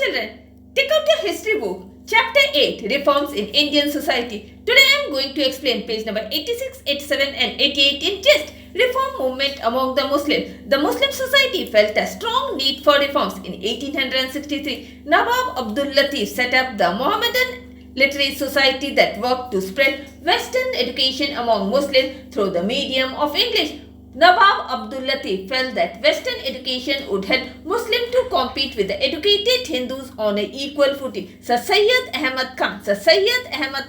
children, take out your history book. Chapter 8, Reforms in Indian Society. Today I am going to explain page number 86, 87 and 88 in gist. Reform movement among the Muslims. The Muslim society felt a strong need for reforms. In 1863, Nawab Abdul Latif set up the Mohammedan Literary Society that worked to spread Western education among Muslims through the medium of English. Nawab Abdul Latif felt that Western education would help Muslims to compete with the educated Hindus on an equal footing. Sir Syed Ahmad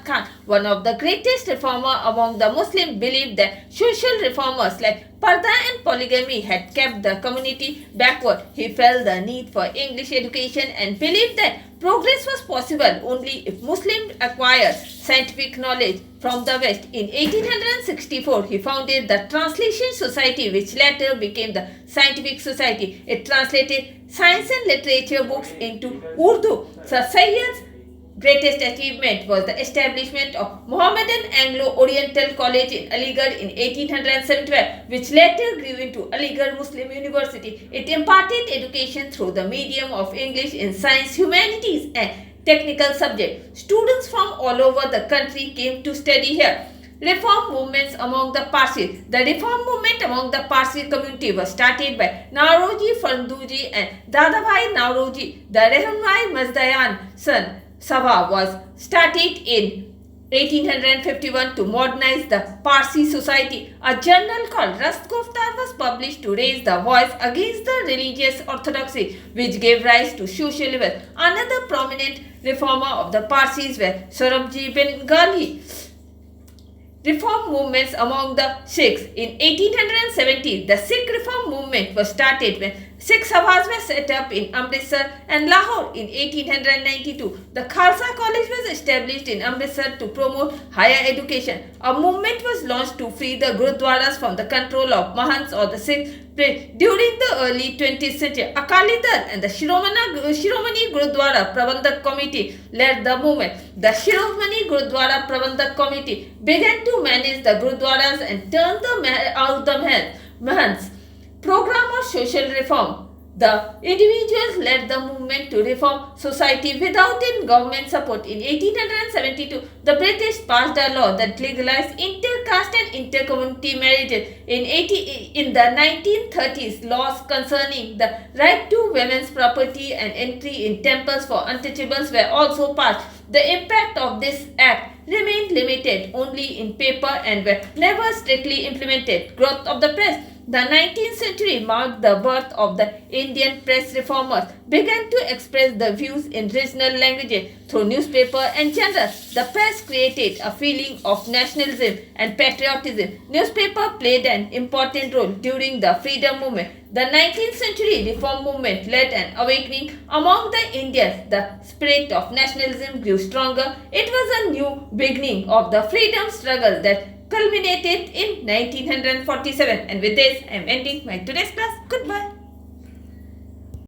Khan, one of the greatest reformers among the Muslims, believed that social reformers like Parda and polygamy had kept the community backward. He felt the need for English education and believed that progress was possible only if Muslims acquired scientific knowledge from the West. In 1864, he founded the Translation Society, which later became the Scientific Society. It translated science and literature books into Urdu. Sir Syed's greatest achievement was the establishment of Mohammedan Anglo-Oriental College in Aligarh in 1875, which later grew into Aligarh Muslim University. It imparted education through the medium of English in science, humanities and technical subjects. Students from all over the country came to study here. Reform movements among the Parsis. The reform movement among the Parsi community was started by Nauroji Farnduji and Dadabhai Nauroji. The Rahmai Mazdayan son Sabha was started in 1851 to modernize the Parsi society. A journal called Rast Guftar was published to raise the voice against the religious orthodoxy, which gave rise to social evils. Another prominent reformer of the Parsis were Sorabji Bengali. Reform movements among the Sikhs. In 1870, the Sikh reform movement was started when Sikh Sabhas were set up in Amritsar and Lahore. In 1892, the Khalsa College was established in Amritsar to promote higher education. A movement was launched to free the Gurudwaras from the control of Mahants or the Sikh. During the early 20th century, Akali Dal and the Shiromani Gurudwara Prabandhak Committee led the movement. The Shiromani Gurudwara Prabandhak Committee began to manage the Gurudwaras and turn out the Mahants. Program of social reform. The individuals led the movement to reform society without government support. In 1872, the British passed a law that legalized intercaste and intercommunity marriages. In the 1930s, laws concerning the right to women's property and entry in temples for untouchables were also passed. The impact of this act remained limited only in paper and were never strictly implemented. Growth of the press. The 19th century marked the birth of the Indian press reformers, began to express the views in regional languages through newspaper and journals. The press created a feeling of nationalism and patriotism. Newspaper played an important role during the freedom movement. The 19th century reform movement led an awakening among the Indians. The spirit of nationalism grew stronger. It was a new beginning of the freedom struggle that culminated in 1947. And with this, I am ending my today's class. Goodbye.